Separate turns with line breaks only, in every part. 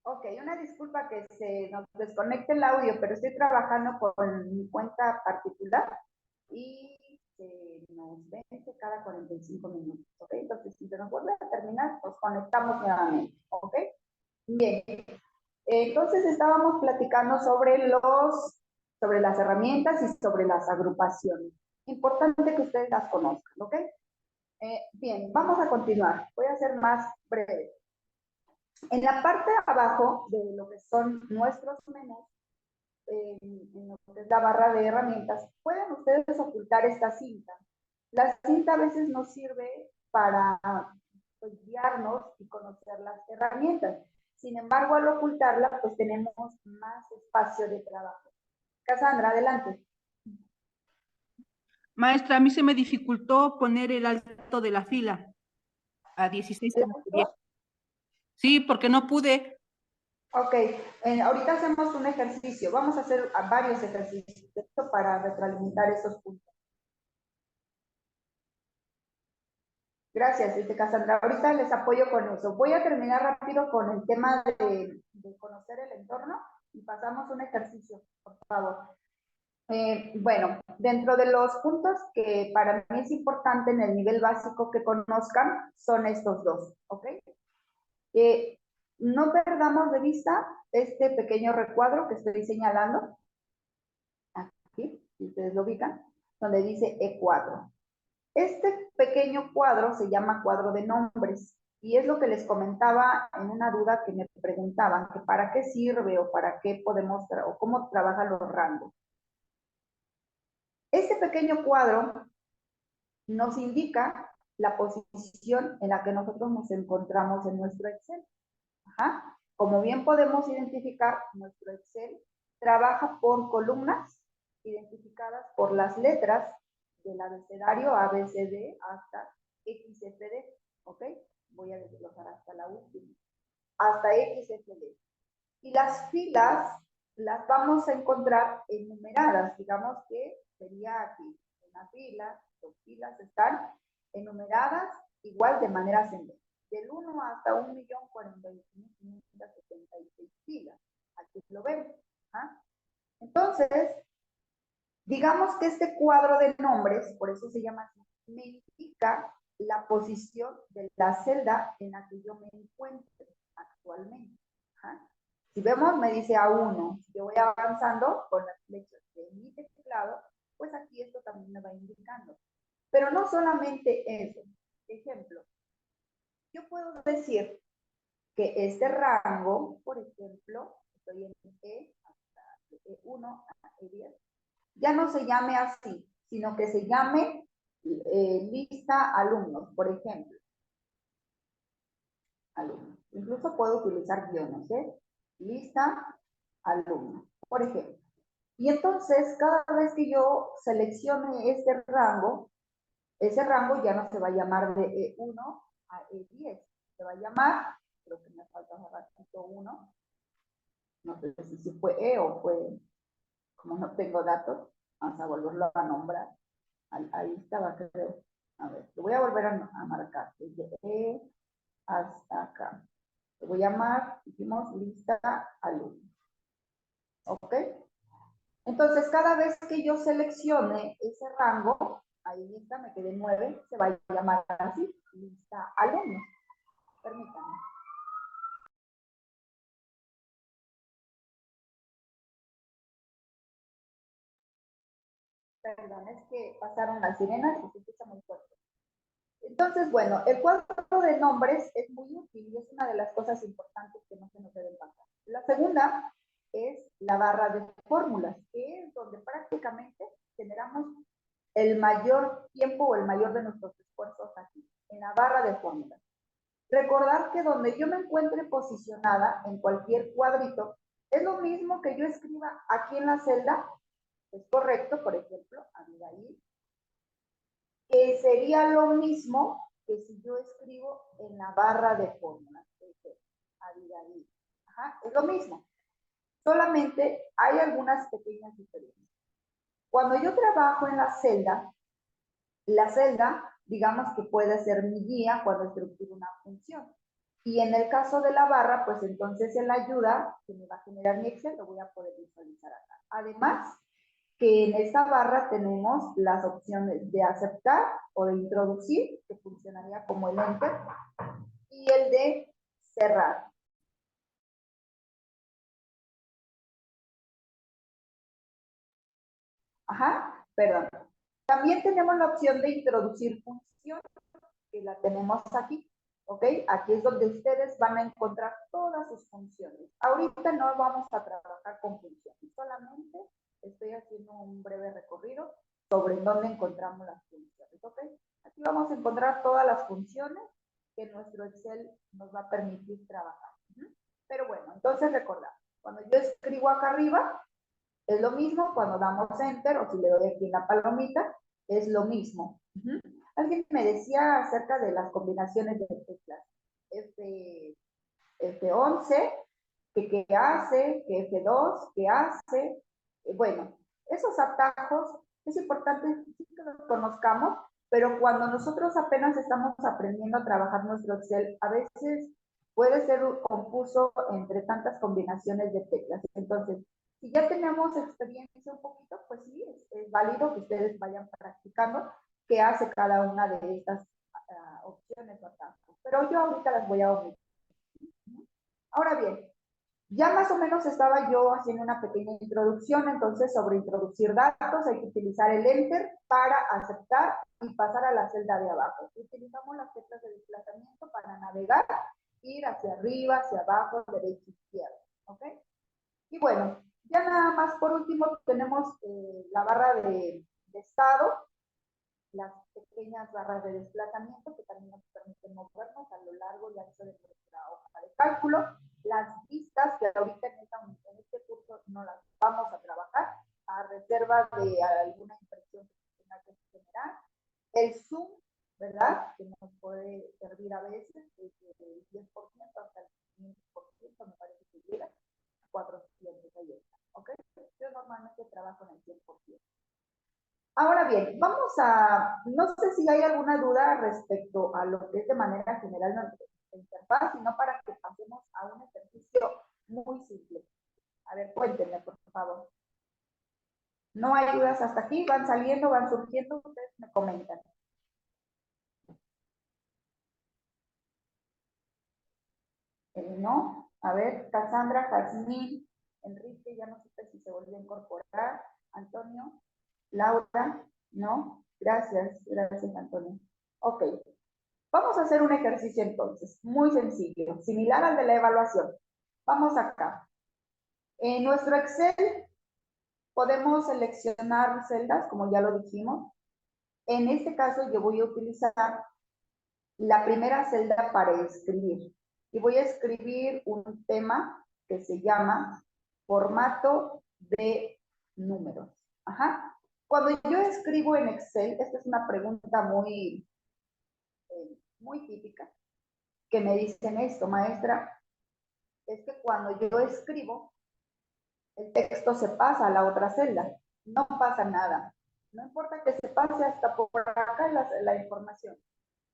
Ok, una disculpa que se nos desconecte el audio, pero estoy trabajando con mi cuenta particular y se nos vence cada 45 minutos, ¿ok? Entonces, si se nos vuelve a terminar, pues conectamos nuevamente, ¿ok? Bien, entonces estábamos platicando sobre las herramientas y sobre las agrupaciones. Importante que ustedes las conozcan, ¿ok? Bien, vamos a continuar. Voy a ser más breve. En la parte de abajo de lo que son nuestros menús, en lo que es la barra de herramientas, pueden ustedes ocultar esta cinta. La cinta a veces nos sirve para pues, guiarnos y conocer las herramientas. Sin embargo, al ocultarla, pues tenemos más espacio de trabajo. Cassandra, adelante.
Maestra, a mí se me dificultó poner el alto de la fila a 16 como quería. Sí, porque no pude.
Ok, ahorita hacemos un ejercicio. Vamos a hacer varios ejercicios para retroalimentar esos puntos. Gracias, Cassandra. Ahorita les apoyo con eso. Voy a terminar rápido con el tema de conocer el entorno y pasamos un ejercicio, por favor. Bueno, dentro de los puntos que para mí es importante en el nivel básico que conozcan son estos dos, ¿ok? No perdamos de vista este pequeño recuadro que estoy señalando, aquí, si ustedes lo ubican, donde dice E4. Este pequeño cuadro se llama cuadro de nombres y es lo que les comentaba en una duda que me preguntaban, que para qué sirve o para qué podemos, o cómo trabajan los rangos. Este pequeño cuadro nos indica la posición en la que nosotros nos encontramos en nuestro Excel. Ajá. Como bien podemos identificar, nuestro Excel trabaja por columnas identificadas por las letras del abecedario ABCD hasta XFD, ¿ok? Voy a desglosar hasta la última, hasta XFD. Y las filas las vamos a encontrar enumeradas, digamos que sería aquí, una fila, dos filas están enumeradas igual de manera ascendente, del 1 hasta 1.041.576 filas. Aquí lo vemos. ¿Ah? Entonces, digamos que este cuadro de nombres, por eso se llama así, me indica la posición de la celda en la que yo me encuentro actualmente. ¿Ah? Si vemos, me dice A1. Si yo voy avanzando con las flechas de mi teclado, pues aquí esto también me va indicando. Pero no solamente eso. Ejemplo, yo puedo decir que este rango, por ejemplo, estoy en E hasta E1 a E10, ya no se llame así, sino que se llame lista alumnos, por ejemplo. Alumnos. Incluso puedo utilizar guiones, ¿eh? Lista alumnos, por ejemplo. Y entonces, cada vez que yo seleccione este rango, ese rango ya no se va a llamar de E1 a E10, se va a llamar, creo que me falta un ratito 1, no sé si fue E o fue, como no tengo datos, vamos a volverlo a nombrar. Ahí estaba, creo. A ver, lo voy a volver a marcar. Desde E hasta acá. Lo voy a llamar, dijimos, lista alumnos. ¿Ok? Entonces, cada vez que yo seleccione ese rango, ahí está, me quedé 9, se va a llamar así, lista alumnos. Permítanme. Perdón, es que pasaron las sirenas y se escucha muy fuerte. Entonces, bueno, el cuadro de nombres es muy útil y es una de las cosas importantes que no se nos deben pasar. La segunda es la barra de fórmulas, que es donde prácticamente generamos el mayor tiempo o el mayor de nuestros esfuerzos aquí, en la barra de fórmulas. Recordar que donde yo me encuentre posicionada en cualquier cuadrito, es lo mismo que yo escriba aquí en la celda, es correcto, por ejemplo, Abigail, que sería lo mismo que si yo escribo en la barra de fórmulas, Abigail. Ajá, es lo mismo. Solamente hay algunas pequeñas diferencias. Cuando yo trabajo en la celda, digamos que puede ser mi guía cuando estructuro una función. Y en el caso de la barra, pues entonces en la ayuda que me va a generar mi Excel, lo voy a poder visualizar acá. Además, que en esta barra tenemos las opciones de aceptar o de introducir, que funcionaría como el Enter, y el de cerrar. Ajá, perdón. También tenemos la opción de introducir función, que la tenemos aquí, ¿ok? Aquí es donde ustedes van a encontrar todas sus funciones. Ahorita no vamos a trabajar con funciones, solamente estoy haciendo un breve recorrido sobre dónde encontramos las funciones, ¿ok? Aquí vamos a encontrar todas las funciones que nuestro Excel nos va a permitir trabajar. Pero bueno, entonces recordad, cuando yo escribo acá arriba, es lo mismo cuando damos Enter o si le doy aquí en la palomita, es lo mismo. Alguien me decía acerca de las combinaciones de teclas. F11, que qué hace, que F2, que hace. Bueno, esos atajos es importante que los conozcamos, pero cuando nosotros apenas estamos aprendiendo a trabajar nuestro Excel, a veces puede ser confuso entre tantas combinaciones de teclas. Entonces, si ya tenemos experiencia un poquito, pues sí, es válido que ustedes vayan practicando qué hace cada una de estas opciones o atajos. Pero yo ahorita las voy a omitir. Ahora bien, ya más o menos estaba yo haciendo una pequeña introducción, entonces sobre introducir datos hay que utilizar el Enter para aceptar y pasar a la celda de abajo. Utilizamos las teclas de desplazamiento para navegar, ir hacia arriba, hacia abajo, derecha, izquierda, ¿ok? Y bueno, ya nada más por último tenemos la barra de estado, las pequeñas barras de desplazamiento que también nos permiten movernos a lo largo y ancho de nuestra hoja de cálculo, las vistas que ahorita en este curso no las vamos a trabajar a reserva de alguna impresión que tenga que generar, el zoom, ¿verdad? Que nos puede servir a veces desde el 10% hasta el 500%, me parece que llega, 400, ahí está, ¿ok? Yo normalmente trabajo en el 100%. Ahora bien, vamos a, no sé si hay alguna duda respecto a lo que es de manera general nuestra interfaz, sino para que pasemos a un ejercicio muy simple. A ver, cuéntenme, por favor. ¿No hay dudas hasta aquí? ¿Van saliendo, van surgiendo? Ustedes me comentan. No. A ver, Cassandra, Jazmín, Enrique, ya no sé si se volvió a incorporar. Antonio, Laura, ¿no? Gracias, gracias, Antonio. Ok. Vamos a hacer un ejercicio entonces, muy sencillo, similar al de la evaluación. Vamos acá. En nuestro Excel podemos seleccionar celdas, como ya lo dijimos. En este caso yo voy a utilizar la primera celda para escribir. Y voy a escribir un tema que se llama formato de números. Ajá. Cuando yo escribo en Excel, esta es una pregunta muy típica, que me dicen esto, maestra, es que cuando yo escribo, el texto se pasa a la otra celda. No pasa nada. No importa que se pase hasta por acá la información.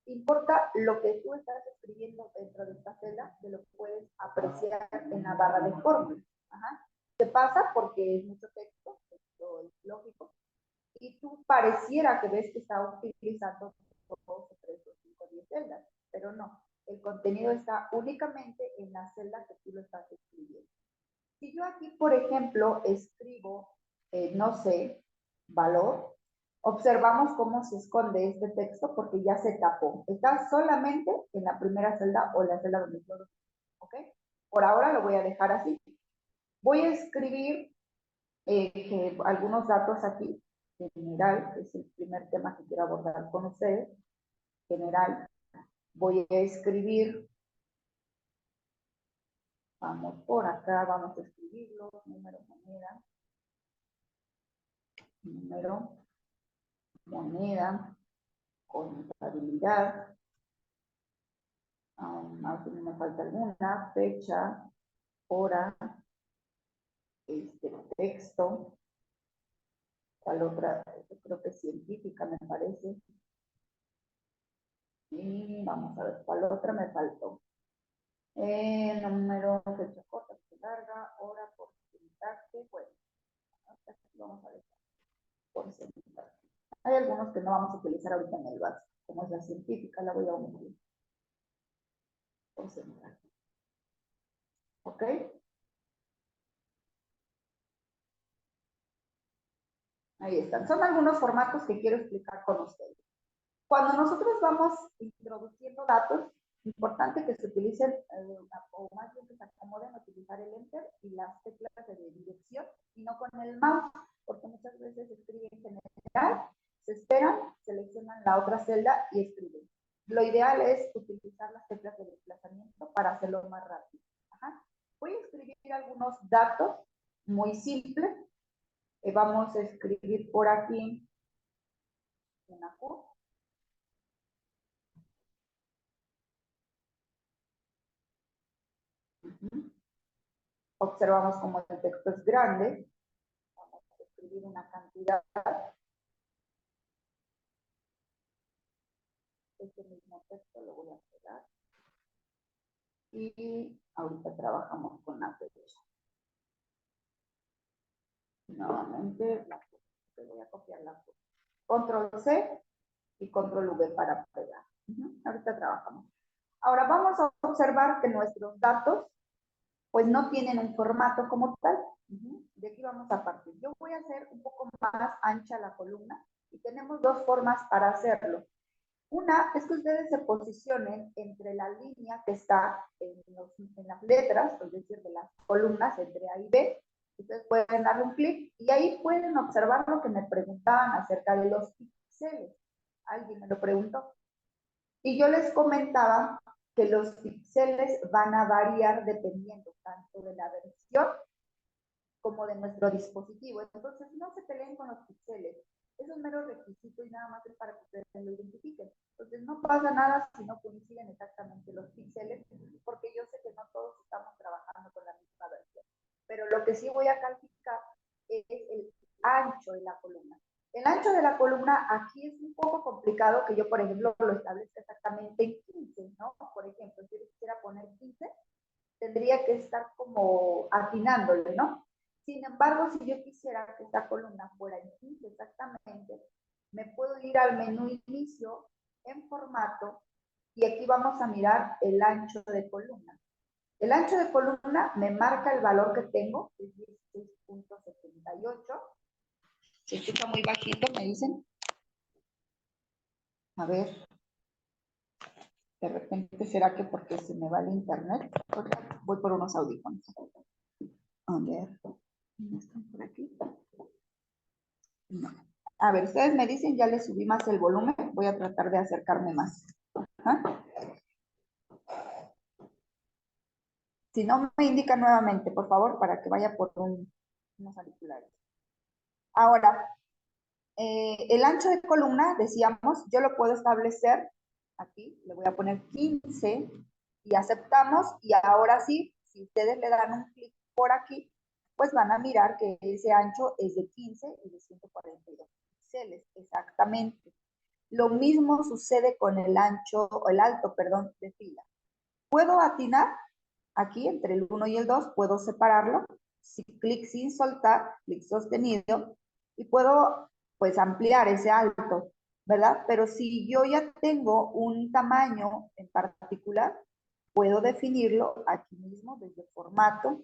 Importa lo que tú estás escribiendo dentro de esta celda, que lo puedes apreciar en la barra de fórmulas. Se pasa porque es mucho texto, esto es lógico, y tú pareciera que ves que está utilizando 2, 3, 5, 10 celdas, pero no. El contenido está únicamente en la celda que tú lo estás escribiendo. Si yo aquí, por ejemplo, escribo, no sé, valor, observamos cómo se esconde este texto porque ya se tapó. Está solamente en la primera celda o la celda donde yo lo escribo, ¿ok? Por ahora lo voy a dejar así. Voy a escribir algunos datos aquí, general, que es el primer tema que quiero abordar con ustedes, general. Voy a escribir, vamos por acá, vamos a escribirlo, número, moneda, contabilidad, más me falta alguna, fecha, hora, texto, ¿cuál otra? Yo creo que científica me parece. Y vamos a ver cuál otra me faltó. Número, fecha corta, fecha larga, hora, porcentaje, bueno, vamos a ver porcentaje. Hay algunos que no vamos a utilizar ahorita en el básico, como es la científica, la voy a omitir. Porcentaje. ¿Ok? Ahí están. Son algunos formatos que quiero explicar con ustedes. Cuando nosotros vamos introduciendo datos, es importante que se utilicen, o más bien que se acomoden a utilizar el Enter y las teclas de dirección y no con el mouse, porque muchas veces escriben en general, se esperan, seleccionan la otra celda y escriben. Lo ideal es utilizar las teclas de desplazamiento para hacerlo más rápido. Ajá. Voy a escribir algunos datos muy simples. Vamos a escribir por aquí una Q. Observamos como el texto es grande. Vamos a escribir una cantidad. Este mismo texto lo voy a pegar. Y ahorita trabajamos con la fecha. Nuevamente, voy a copiar la foto. Control C y Control V para pegar. Ahorita trabajamos. Ahora vamos a observar que nuestros datos pues no tienen un formato como tal. De aquí vamos a partir. Yo voy a hacer un poco más ancha la columna y tenemos dos formas para hacerlo. Una es que ustedes se posicionen entre la línea que está en las letras, es decir, de las columnas entre A y B. Ustedes pueden darle un clic y ahí pueden observar lo que me preguntaban acerca de los píxeles. Alguien me lo preguntó. Y yo les comentaba que los píxeles van a variar dependiendo tanto de la versión como de nuestro dispositivo. Entonces, no se peleen con los píxeles. Es un mero requisito y nada más es para que ustedes lo identifiquen. Entonces, no pasa nada si no coinciden exactamente los píxeles, porque yo sé que no todos estamos trabajando con la misma versión. Pero lo que sí voy a calificar es el ancho de la columna. El ancho de la columna aquí es un poco complicado que yo, por ejemplo, lo establezca exactamente en 15, ¿no? Por ejemplo, si yo quisiera poner 15, tendría que estar como atinándole, ¿no? Sin embargo, si yo quisiera que esta columna fuera en 15 exactamente, me puedo ir al menú inicio en formato y aquí vamos a mirar el ancho de columna. El ancho de columna me marca el valor que tengo, que es 16.78. Se escucha muy bajito, me dicen. A ver. De repente, ¿será que porque se me va el internet? Voy por unos audífonos. A ver. ¿No están por aquí? No. A ver, ustedes me dicen, ya les subí más el volumen. Voy a tratar de acercarme más. Ajá. Si no, me indica nuevamente, por favor, para que vaya por unos auriculares. Ahora, el ancho de columna, decíamos, yo lo puedo establecer, aquí le voy a poner 15 y aceptamos, y ahora sí, si ustedes le dan un clic por aquí, pues van a mirar que ese ancho es de 15 y de 142 píxeles, exactamente. Lo mismo sucede con el ancho, o el alto, perdón, de fila. Puedo atinar aquí entre el 1 y el 2, puedo separarlo, si clic sin soltar, clic sostenido, y puedo pues ampliar ese alto, ¿verdad? Pero si yo ya tengo un tamaño en particular, puedo definirlo aquí mismo desde formato,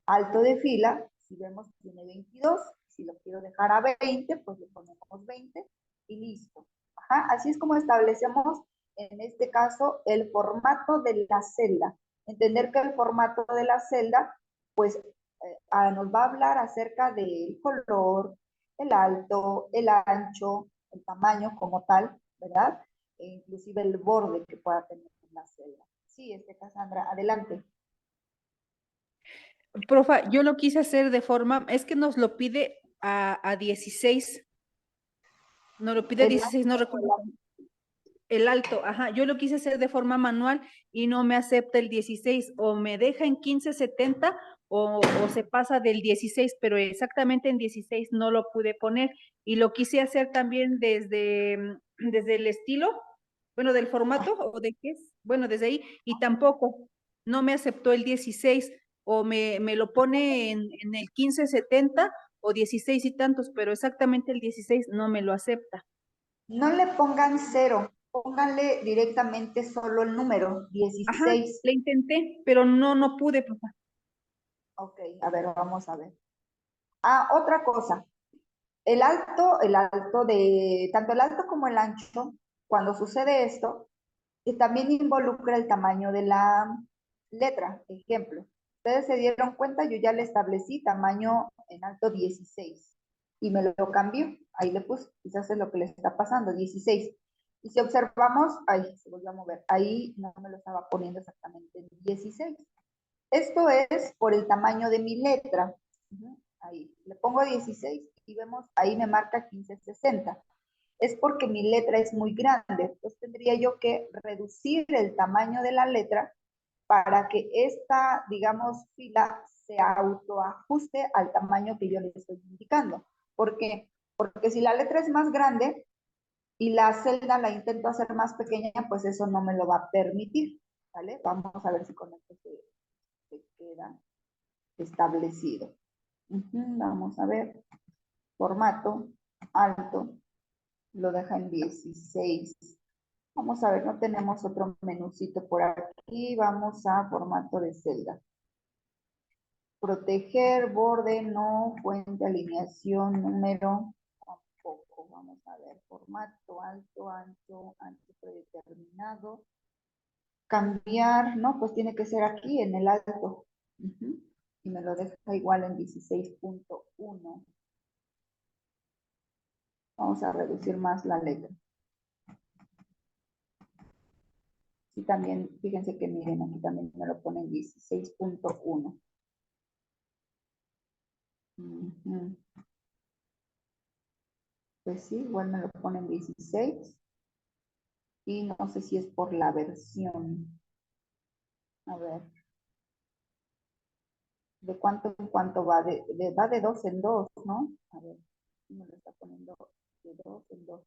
alto de fila, si vemos que tiene 22, si lo quiero dejar a 20, pues le ponemos 20 y listo. Ajá, así es como establecemos en este caso el formato de la celda. Entender que el formato de la celda pues nos va a hablar acerca del color, el alto, el ancho, el tamaño como tal, ¿verdad? E inclusive el borde que pueda tener la celda. Sí, Cassandra, adelante.
Profa, yo lo quise hacer de forma, es que nos lo pide a 16. Nos lo pide a 16, no recuerdo. El alto, ajá. Yo lo quise hacer de forma manual y no me acepta el 16. O me deja en 1570 o se pasa del 16, pero exactamente en 16 no lo pude poner. Y lo quise hacer también desde el estilo, bueno, del formato o de qué es, bueno, desde ahí, y tampoco. no me aceptó el 16 o me lo pone en el 1570 o 16 y tantos, pero exactamente el 16 no me lo acepta.
No le pongan 0, pónganle directamente solo el número,
Ajá,
16.
le intenté, pero no pude, papá.
Ok, a ver, vamos a ver. Otra cosa. Tanto el alto como el ancho, cuando sucede esto, que también involucra el tamaño de la letra. Ejemplo, ustedes se dieron cuenta, yo ya le establecí tamaño en alto 16 y me lo cambió. Ahí le puse, quizás es lo que le está pasando, 16. Y si observamos, ahí se volvió a mover, ahí no me lo estaba poniendo exactamente en 16. Esto es por el tamaño de mi letra. Ahí, le pongo 16 y vemos, ahí me marca 1560. Es porque mi letra es muy grande, entonces tendría yo que reducir el tamaño de la letra para que esta, digamos, fila se autoajuste al tamaño que yo le estoy indicando. ¿Por qué? Porque si la letra es más grande y la celda la intento hacer más pequeña, pues eso no me lo va a permitir, ¿vale? Vamos a ver si con esto se queda establecido. Vamos a ver, formato, alto, lo deja en 16. Vamos a ver, no tenemos otro menucito por aquí. Vamos a formato de celda. Proteger, borde, no, fuente, alineación, número, tampoco. Vamos a ver, formato, alto, ancho, ancho predeterminado. Cambiar, no, pues tiene que ser aquí en el alto. Y me lo deja igual en 16.1. Vamos a reducir más la letra. Sí, también, fíjense que miren, aquí también me lo ponen 16.1. Pues sí, igual me lo ponen 16. Y no sé si es por la versión. A ver. ¿De cuánto en cuánto va? Va de 2 en 2, ¿no? A ver, me lo está poniendo de 2 en 2.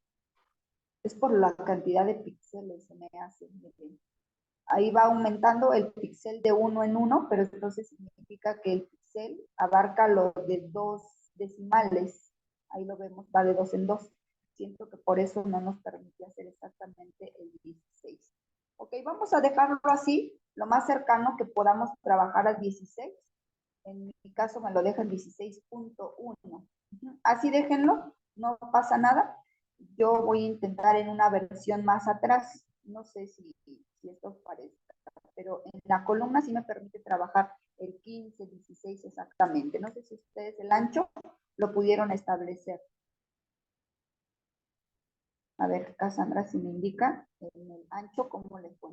Es por la cantidad de píxeles, se me hace. Miren. Ahí va aumentando el píxel de 1 en 1, pero entonces significa que el píxel abarca los de 2 decimales. Ahí lo vemos, va de 2 en 2. Siento que por eso no nos permite hacer exactamente el 16. Ok, vamos a dejarlo así, lo más cercano que podamos trabajar al 16. En mi caso me lo deja en 16.1. Así déjenlo, no pasa nada. Yo voy a intentar en una versión más atrás. No sé si esto os parece, pero en la columna sí me permite trabajar el 15, 16 exactamente. No sé si ustedes el ancho lo pudieron establecer. A ver, Cassandra, si me indica en el ancho cómo le fue.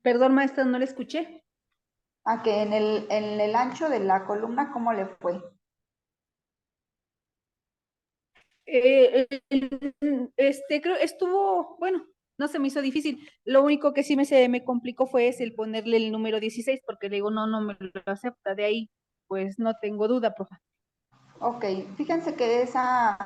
Perdón, maestra, no le escuché.
Que en el ancho de la columna, ¿cómo le fue?
Creo estuvo, bueno, no se me hizo difícil. Lo único que sí se me complicó fue el ponerle el número 16, porque le digo, no me lo acepta. De ahí, pues no tengo duda, profe.
Ok, fíjense que esa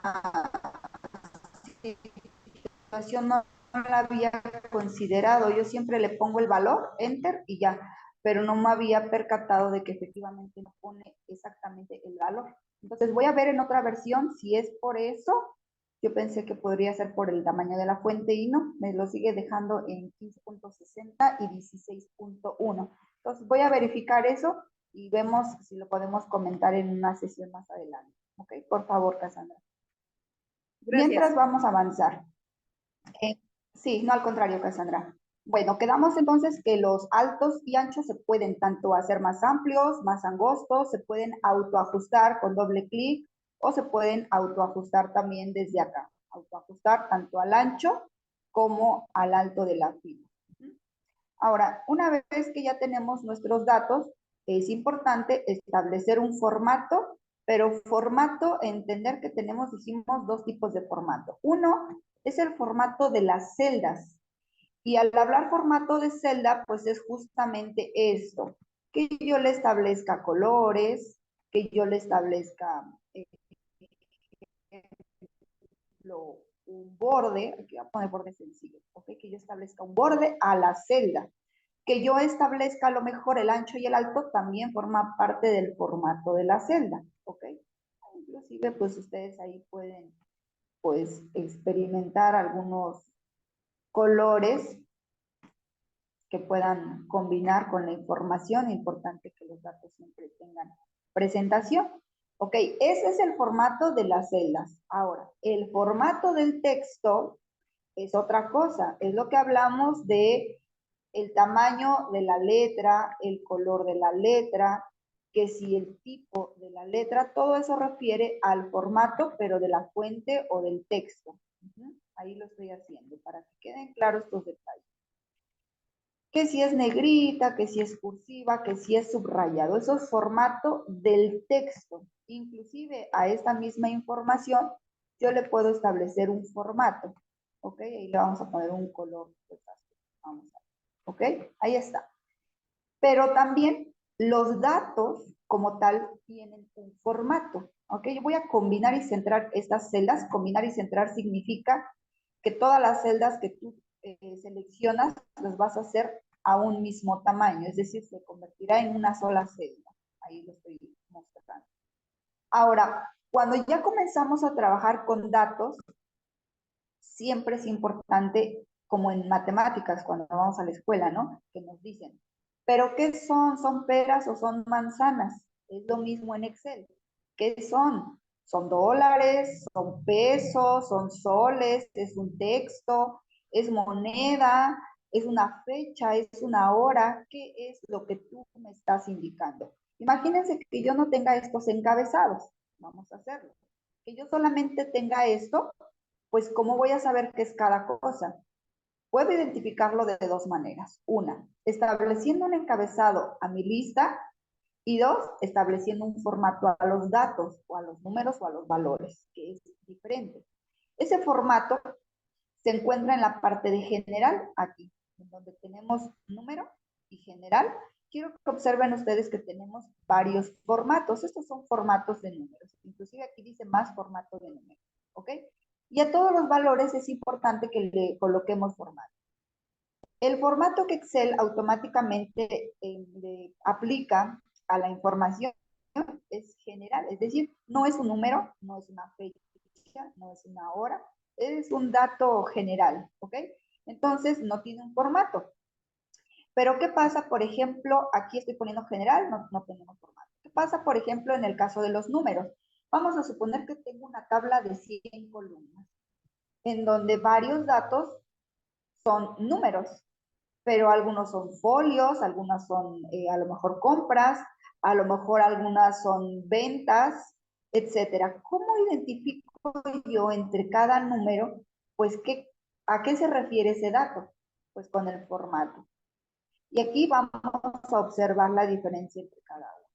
situación no la había considerado. Yo siempre le pongo el valor, enter y ya, pero no me había percatado de que efectivamente no pone exactamente el valor. Entonces voy a ver en otra versión si es por eso. Yo pensé que podría ser por el tamaño de la fuente y no, me lo sigue dejando en 15.60 y 16.1. Entonces voy a verificar eso y vemos si lo podemos comentar en una sesión más adelante. Ok, por favor, Cassandra. Mientras
Gracias.
vamos a avanzar. Sí, no al contrario, Cassandra. Bueno, quedamos entonces que los altos y anchos se pueden tanto hacer más amplios, más angostos, se pueden autoajustar con doble clic o se pueden autoajustar también desde acá. Autoajustar tanto al ancho como al alto de la fila. Ahora, una vez que ya tenemos nuestros datos, es importante establecer un formato, pero formato, entender que tenemos, dijimos, dos tipos de formato. Uno es el formato de las celdas. Y al hablar formato de celda, pues es justamente esto, que yo le establezca colores, que yo le establezca un borde, aquí voy a poner borde sencillo, ¿ok? Que yo establezca un borde a la celda. Que yo establezca a lo mejor el ancho y el alto también forma parte del formato de la celda, ¿ok? Inclusive, pues ustedes ahí pueden, pues, experimentar algunos colores que puedan combinar con la información. Es importante que los datos siempre tengan presentación. Ok, ese es el formato de las celdas. Ahora, el formato del texto es otra cosa. Es lo que hablamos de el tamaño de la letra, el color de la letra, que si el tipo de la letra, todo eso refiere al formato, pero de la fuente o del texto. Ahí lo estoy haciendo para que queden claros estos detalles. Que si es negrita, que si es cursiva, que si es subrayado. Eso es formato del texto. Inclusive a esta misma información yo le puedo establecer un formato. ¿Ok? Ahí le vamos a poner un color. Vamos a ver. ¿Ok? Ahí está. Pero también los datos como tal tienen un formato. ¿Ok? Yo voy a combinar y centrar estas celdas. Combinar y centrar significa que todas las celdas que tú seleccionas las vas a hacer a un mismo tamaño, es decir, se convertirá en una sola celda. Ahí lo estoy mostrando. Ahora, cuando ya comenzamos a trabajar con datos, siempre es importante, como en matemáticas, cuando vamos a la escuela, ¿no? Que nos dicen, ¿pero qué son? ¿Son peras o son manzanas? Es lo mismo en Excel. ¿Qué son? Son dólares, son pesos, son soles, es un texto, es moneda, es una fecha, es una hora. ¿Qué es lo que tú me estás indicando? Imagínense que yo no tenga estos encabezados. Vamos a hacerlo. Que yo solamente tenga esto, pues ¿cómo voy a saber qué es cada cosa? Puedo identificarlo de dos maneras. Una, estableciendo un encabezado a mi lista, y dos, estableciendo un formato a los datos o a los números o a los valores, que es diferente. Ese formato se encuentra en la parte de general, aquí, en donde tenemos número y general. Quiero que observen ustedes que tenemos varios formatos. Estos son formatos de números. Inclusive aquí dice más formato de números. ¿Ok? Y a todos los valores es importante que le coloquemos formato. El formato que Excel automáticamente le aplica a la información es general, es decir, no es un número, no es una fecha, no es una hora, es un dato general, ¿ok? Entonces no tiene un formato. Pero ¿qué pasa, por ejemplo, aquí estoy poniendo general, no tenemos formato? ¿Qué pasa, por ejemplo, en el caso de los números? Vamos a suponer que tengo una tabla de 100 columnas, en donde varios datos son números, pero algunos son folios, algunas son a lo mejor compras, a lo mejor algunas son ventas, etcétera. ¿Cómo identifico yo entre cada número, pues, a qué se refiere ese dato? Pues con el formato. Y aquí vamos a observar la diferencia entre cada uno.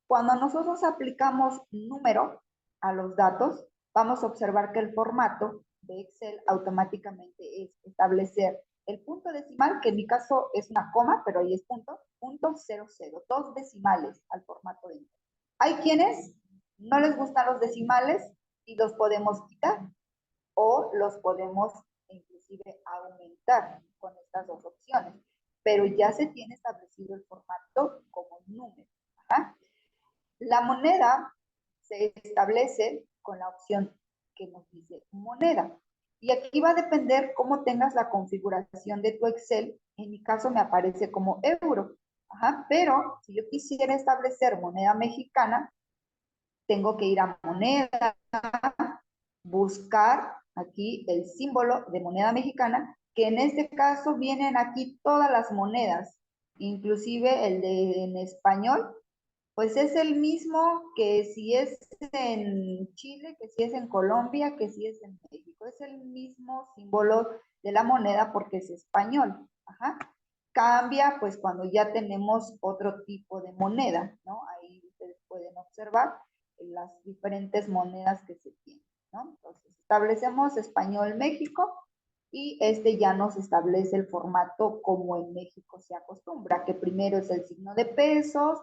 Cuando nosotros aplicamos número a los datos, vamos a observar que el formato de Excel automáticamente es establecer el punto decimal, que en mi caso es una coma, pero ahí es punto 00, dos decimales al formato de Excel. Hay quienes no les gustan los decimales y los podemos quitar o los podemos inclusive aumentar con estas dos opciones, pero ya se tiene establecido el formato como número. ¿Ajá? La moneda se establece con la opción que nos dice moneda. Y aquí va a depender cómo tengas la configuración de tu Excel. En mi caso me aparece como euro. Ajá, pero si yo quisiera establecer moneda mexicana, tengo que ir a moneda, buscar aquí el símbolo de moneda mexicana, que en este caso vienen aquí todas las monedas, inclusive el de en español, pues es el mismo que si es en Chile, que si es en Colombia, que si es en México. Es el mismo símbolo de la moneda porque es español. Ajá. Cambia pues cuando ya tenemos otro tipo de moneda, ¿no? Ahí ustedes pueden observar las diferentes monedas que se tienen, ¿no? Entonces establecemos español México y este ya nos establece el formato como en México se acostumbra, que primero es el signo de pesos,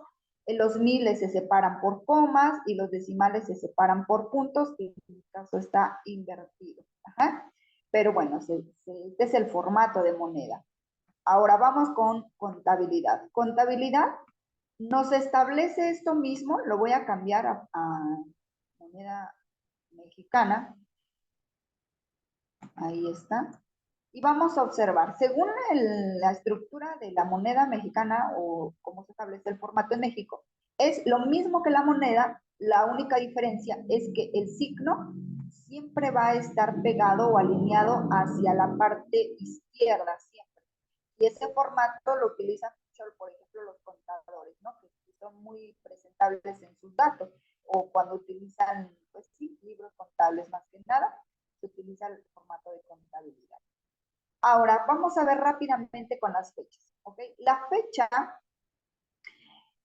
Los miles se separan por comas y los decimales se separan por puntos, y en este caso está invertido. Ajá. Pero bueno, este es el formato de moneda. Ahora vamos con contabilidad. Contabilidad nos establece esto mismo, lo voy a cambiar a moneda mexicana. Ahí está. Y vamos a observar, según la estructura de la moneda mexicana o cómo se establece el formato en México, es lo mismo que la moneda, la única diferencia es que el signo siempre va a estar pegado o alineado hacia la parte izquierda, siempre. Y ese formato lo utilizan mucho, por ejemplo, los contadores, ¿no? Que son muy presentables en sus datos, o cuando utilizan, pues sí, libros contables más que nada, se utiliza el formato de contabilidad. Ahora, vamos a ver rápidamente con las fechas, ¿ok? La fecha,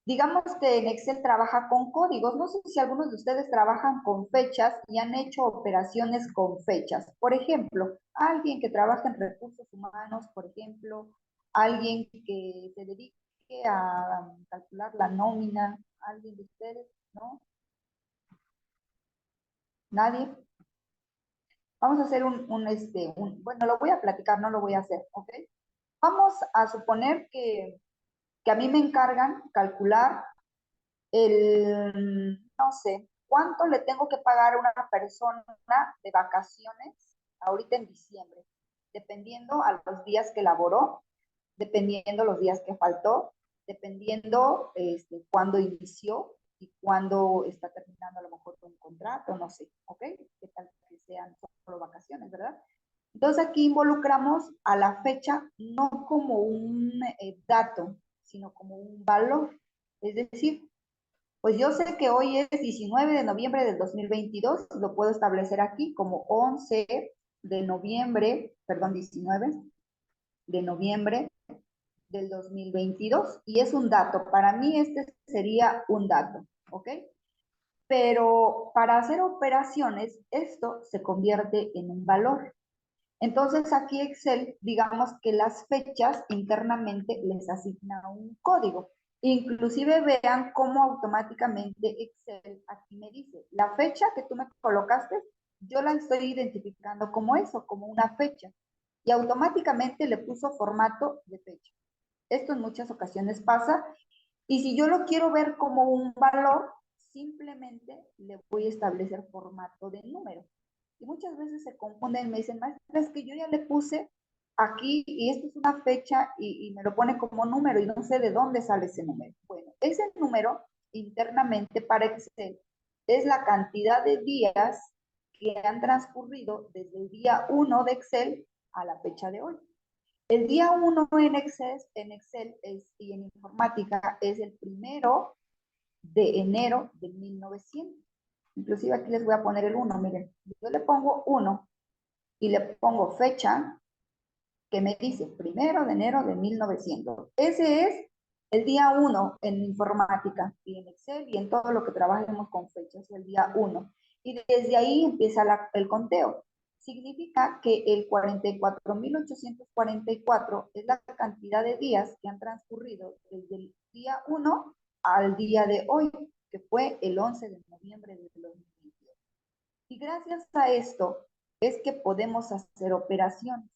digamos que en Excel trabaja con códigos. No sé si algunos de ustedes trabajan con fechas y han hecho operaciones con fechas. Por ejemplo, alguien que trabaja en recursos humanos, por ejemplo, alguien que se dedique a calcular la nómina, alguien de ustedes, ¿no? ¿Nadie? Vamos a hacer bueno, lo voy a platicar, no lo voy a hacer, ¿ok? Vamos a suponer que a mí me encargan calcular no sé, cuánto le tengo que pagar a una persona de vacaciones ahorita en diciembre, dependiendo a los días que laboró, dependiendo los días que faltó, dependiendo cuándo inició y cuándo está terminando a lo mejor un contrato, no sé, ¿ok? Que tal que sean solo vacaciones, ¿verdad? Entonces aquí involucramos a la fecha no como un dato, sino como un valor. Es decir, pues yo sé que hoy es 19 de noviembre del 2022, lo puedo establecer aquí como 11 de noviembre, perdón, 19 de noviembre del 2022, y es un dato. Para mí este sería un dato, ¿ok? Pero para hacer operaciones, esto se convierte en un valor. Entonces aquí Excel, digamos que las fechas internamente les asigna un código. Inclusive vean cómo automáticamente Excel aquí me dice, la fecha que tú me colocaste, yo la estoy identificando como eso, como una fecha. Y automáticamente le puso formato de fecha. Esto en muchas ocasiones pasa. Y si yo lo quiero ver como un valor, simplemente le voy a establecer formato de número. Y muchas veces se confunden, me dicen, maestra, es que yo ya le puse aquí y esto es una fecha y me lo pone como número y no sé de dónde sale ese número. Bueno, ese número internamente para Excel es la cantidad de días que han transcurrido desde el día 1 de Excel a la fecha de hoy. El día 1 en Excel y en informática es el 1 de enero de 1900. Inclusive aquí les voy a poner el 1, miren. Yo le pongo 1 y le pongo fecha que me dice 1 de enero de 1900. Ese es el día 1 en informática y en Excel y en todo lo que trabajemos con fechas, el día 1. Y desde ahí empieza el conteo. Significa que el 44.844 es la cantidad de días que han transcurrido desde el día 1 al día de hoy, que fue el 11 de noviembre de 2022. Y gracias a esto es que podemos hacer operaciones.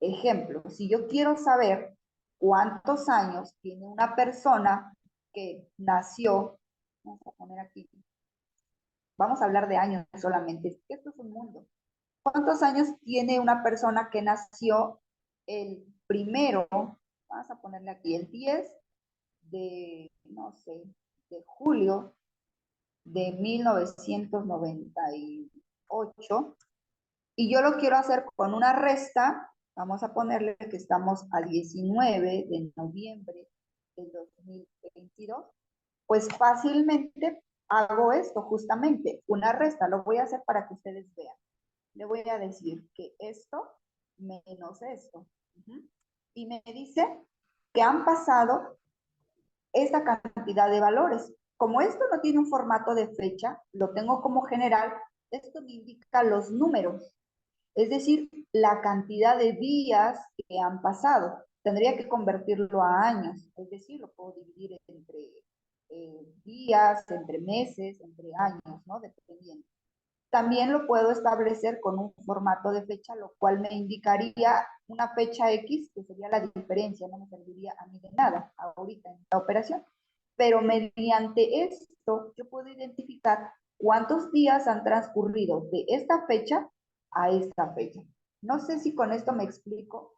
Ejemplo, si yo quiero saber cuántos años tiene una persona que nació, vamos a poner aquí, vamos a hablar de años solamente, esto es un mundo. ¿Cuántos años tiene una persona que nació el primero, vamos a ponerle aquí, el 10 de, no sé, de julio de 1998, y yo lo quiero hacer con una resta, vamos a ponerle que estamos a 19 de noviembre del 2022, pues fácilmente hago esto justamente, una resta, lo voy a hacer para que ustedes vean. Le voy a decir que esto menos esto. Y me dice que han pasado esta cantidad de valores. Como esto no tiene un formato de fecha, lo tengo como general, esto me indica los números, es decir, la cantidad de días que han pasado. Tendría que convertirlo a años, es decir, lo puedo dividir entre días, entre meses, entre años, ¿no? Dependiendo. También lo puedo establecer con un formato de fecha, lo cual me indicaría una fecha X, que sería la diferencia, no me serviría a mí de nada ahorita en esta operación. Pero mediante esto yo puedo identificar cuántos días han transcurrido de esta fecha a esta fecha. No sé si con esto me explico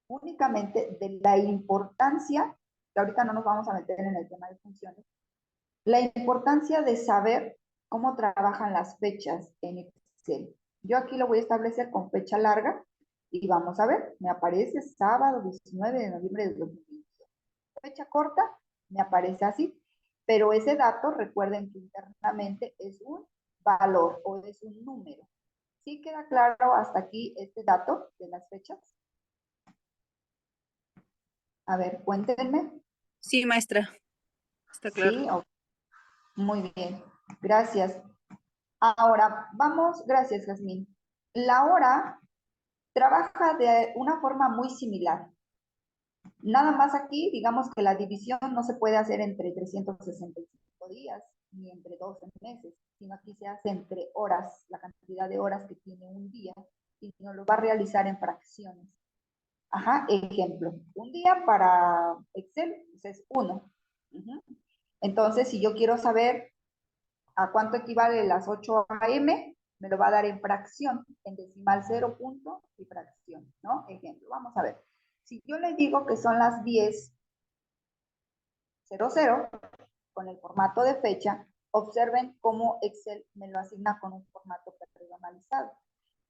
únicamente de la importancia, que ahorita no nos vamos a meter en el tema de funciones, la importancia de saber cómo trabajan las fechas en Excel. Yo aquí lo voy a establecer con fecha larga y vamos a ver, me aparece sábado 19 de noviembre de 2020. Fecha corta, me aparece así, pero ese dato, recuerden que internamente es un valor o es un número. ¿Sí queda claro hasta aquí este dato de las fechas? A ver, cuéntenme.
Sí, maestra, está claro.
Sí, okay. Muy bien, gracias. Ahora, vamos, gracias, Jazmín. La hora trabaja de una forma muy similar. Nada más aquí, digamos que la división no se puede hacer entre 365 días ni entre 12 meses, sino aquí se hace entre horas, la cantidad de horas que tiene un día, y nos lo va a realizar en fracciones. Ajá, ejemplo, un día para Excel pues es 1. Entonces, si yo quiero saber a cuánto equivale las 8 AM, me lo va a dar en fracción, en decimal 0 punto y fracción, ¿no? Ejemplo, vamos a ver. Si yo le digo que son las 10:00 con el formato de fecha, observen cómo Excel me lo asigna con un formato personalizado.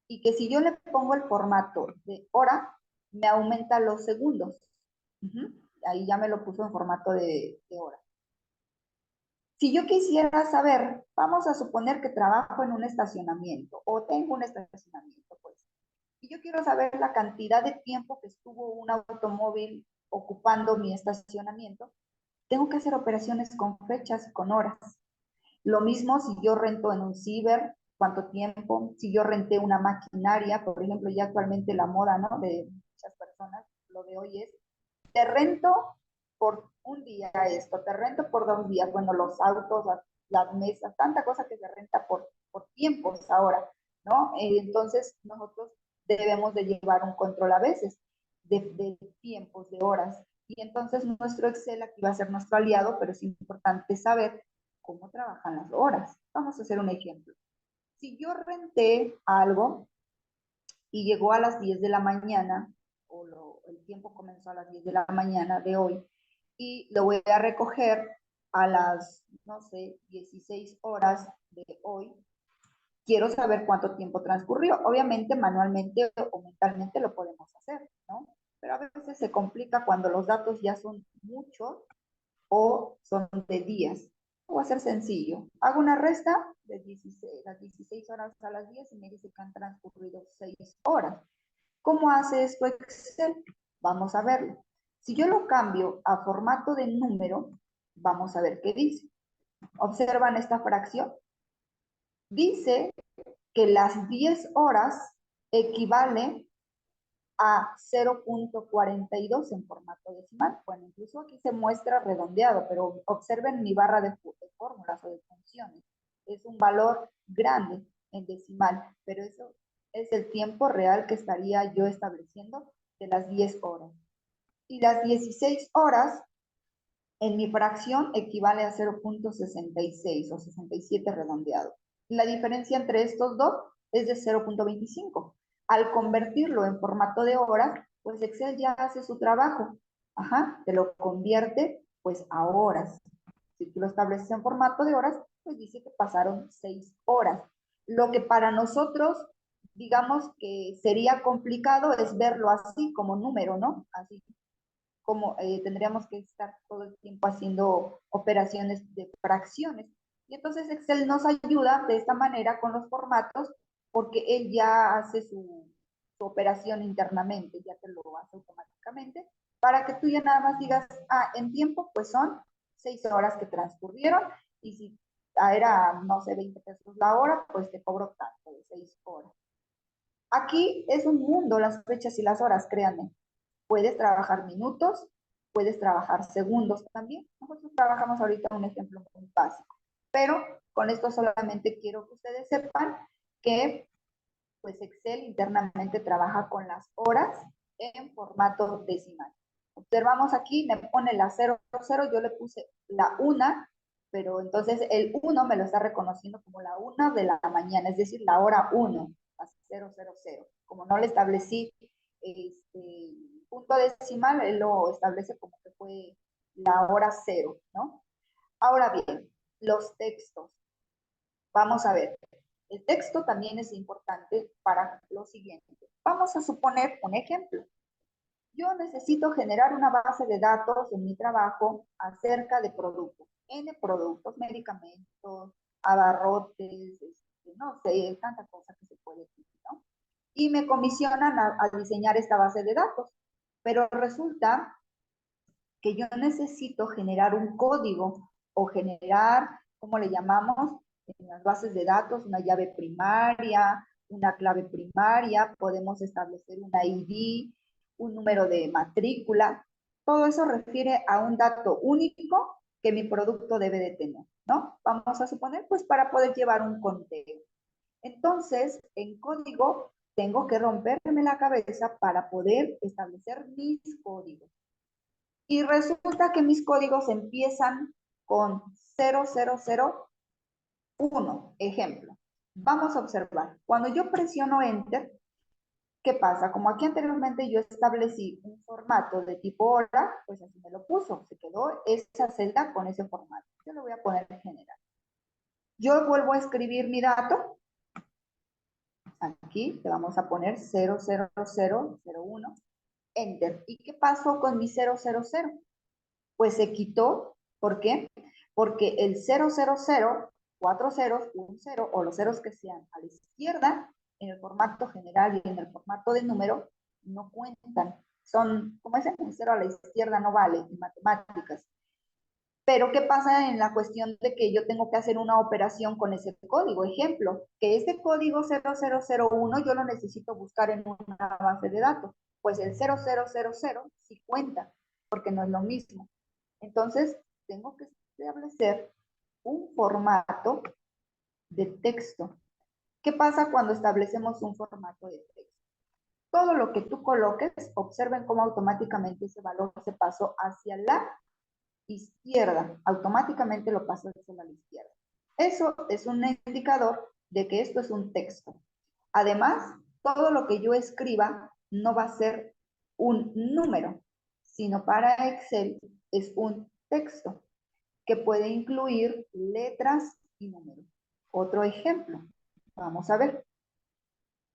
Y que si yo le pongo el formato de hora, me aumenta los segundos. Ahí ya me lo puso en formato de hora. Si yo quisiera saber, vamos a suponer que trabajo en un estacionamiento o tengo un estacionamiento, pues, y yo quiero saber la cantidad de tiempo que estuvo un automóvil ocupando mi estacionamiento, tengo que hacer operaciones con fechas, con horas. Lo mismo si yo rento en un ciber, cuánto tiempo, si yo renté una maquinaria, por ejemplo, ya actualmente la moda, ¿no? De muchas personas, lo de hoy es, te rento por un día esto, te rento por 2 días, bueno, los autos, las mesas, tanta cosa que se renta por tiempos ahora, ¿no? Entonces nosotros debemos de llevar un control a veces de tiempos, de horas, y entonces nuestro Excel aquí va a ser nuestro aliado, pero es importante saber cómo trabajan las horas. Vamos a hacer un ejemplo. Si yo renté algo y llegó a las 10 de la mañana, el tiempo comenzó a las 10 de la mañana de hoy, y lo voy a recoger a las, no sé, 16 horas de hoy, quiero saber cuánto tiempo transcurrió. Obviamente, manualmente o mentalmente lo podemos hacer, ¿no? Pero a veces se complica cuando los datos ya son muchos o son de días. Voy a ser sencillo. Hago una resta de las 16 horas a las 10 y me dice que han transcurrido 6 horas. ¿Cómo hace esto Excel? Vamos a verlo. Si yo lo cambio a formato de número, vamos a ver qué dice. ¿Observan esta fracción? Dice que las 10 horas equivalen a 0.42 en formato decimal. Bueno, incluso aquí se muestra redondeado, pero observen mi barra de fórmulas o de funciones. Es un valor grande en decimal, pero eso es el tiempo real que estaría yo estableciendo de las 10 horas. Y las 16 horas en mi fracción equivale a 0.66 o 67 redondeado. La diferencia entre estos dos es de 0.25. Al convertirlo en formato de horas, pues Excel ya hace su trabajo. Ajá, te lo convierte pues a horas. Si tú lo estableces en formato de horas, pues dice que pasaron 6 horas. Lo que para nosotros, digamos que sería complicado es verlo así como número, ¿no? Así como tendríamos que estar todo el tiempo haciendo operaciones de fracciones. Y entonces Excel nos ayuda de esta manera con los formatos porque él ya hace su operación internamente, ya te lo hace automáticamente, para que tú ya nada más digas, en tiempo pues son 6 horas que transcurrieron y si era, no sé, 20 pesos la hora, pues te cobro tanto de 6 horas. Aquí es un mundo las fechas y las horas, créanme. Puedes trabajar minutos, puedes trabajar segundos también. Nosotros trabajamos ahorita un ejemplo muy básico, pero con esto solamente quiero que ustedes sepan que pues Excel internamente trabaja con las horas en formato decimal. Observamos aquí, me pone la 00, yo le puse la 1, pero entonces el 1 me lo está reconociendo como la 1 de la mañana, es decir, la hora 1, a 000. Como no le establecí punto decimal, él lo establece como que fue la hora 0, ¿no? Ahora bien, los textos. Vamos a ver, el texto también es importante para lo siguiente. Vamos a suponer un ejemplo. Yo necesito generar una base de datos en mi trabajo acerca de productos, N productos, medicamentos, abarrotes, no sé, tanta cosa que se puede decir, ¿no? Y me comisionan a diseñar esta base de datos, pero resulta que yo necesito generar un código o generar, ¿cómo le llamamos? En las bases de datos, una llave primaria, una clave primaria, podemos establecer una ID, un número de matrícula. Todo eso refiere a un dato único que mi producto debe de tener, ¿no? Vamos a suponer, pues, para poder llevar un conteo. Entonces, en código, tengo que romperme la cabeza para poder establecer mis códigos. Y resulta que mis códigos empiezan con 0001, ejemplo. Vamos a observar, cuando yo presiono Enter, ¿qué pasa? Como aquí anteriormente yo establecí un formato de tipo hora, pues así me lo puso, se quedó esa celda con ese formato. Yo lo voy a poner en general. Yo vuelvo a escribir mi dato, aquí le vamos a poner 00001, Enter. ¿Y qué pasó con mi 000? Pues se quitó. ¿Por qué? Porque el 000, 4 ceros, un 0 o los ceros que sean a la izquierda, en el formato general y en el formato de número, no cuentan. Son, como dicen, un 0 a la izquierda no vale en matemáticas. Pero ¿qué pasa en la cuestión de que yo tengo que hacer una operación con ese código? Ejemplo, que este código 0001 yo lo necesito buscar en una base de datos. Pues el 0000 sí cuenta, porque no es lo mismo. Entonces, tengo que establecer un formato de texto. ¿Qué pasa cuando establecemos un formato de texto? Todo lo que tú coloques, observen cómo automáticamente ese valor se pasó hacia la izquierda. Automáticamente lo paso hacia la izquierda. Eso es un indicador de que esto es un texto. Además, todo lo que yo escriba no va a ser un número, sino para Excel es un texto que puede incluir letras y números. Otro ejemplo, vamos a ver.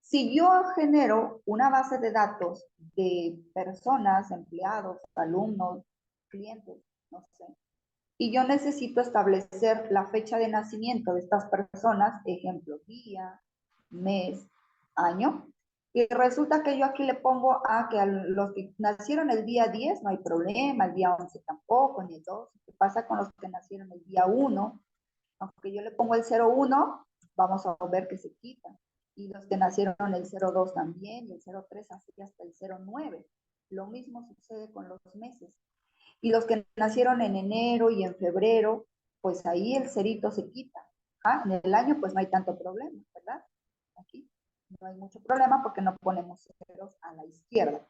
Si yo genero una base de datos de personas, empleados, alumnos, clientes, no sé, y yo necesito establecer la fecha de nacimiento de estas personas, ejemplo, día, mes, año, y resulta que yo aquí le pongo que a los que nacieron el día 10 no hay problema, el día 11 tampoco, ni el 12. ¿Qué pasa con los que nacieron el día 1? Aunque yo le pongo el 01, vamos a ver que se quita. Y los que nacieron el 02 también, y el 03 así hasta el 09. Lo mismo sucede con los meses. Y los que nacieron en enero y en febrero, pues ahí el cerito se quita. En el año pues no hay tanto problema, ¿verdad? Aquí no hay mucho problema porque no ponemos ceros a la izquierda.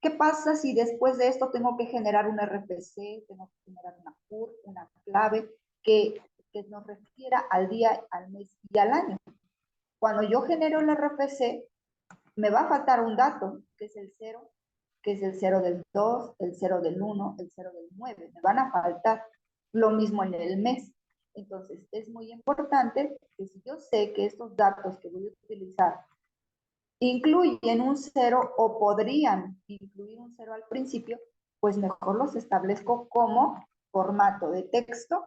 ¿Qué pasa si después de esto tengo que generar un RFC, tengo que generar una CURP, una clave que nos refiera al día, al mes y al año? Cuando yo genero el RFC, me va a faltar un dato, que es el 0, que es el 0 del 2, el 0 del 1, el 0 del 9. Me van a faltar. Lo mismo en el mes. Entonces, es muy importante que si yo sé que estos datos que voy a utilizar incluyen un 0 o podrían incluir un 0 al principio, pues mejor los establezco como formato de texto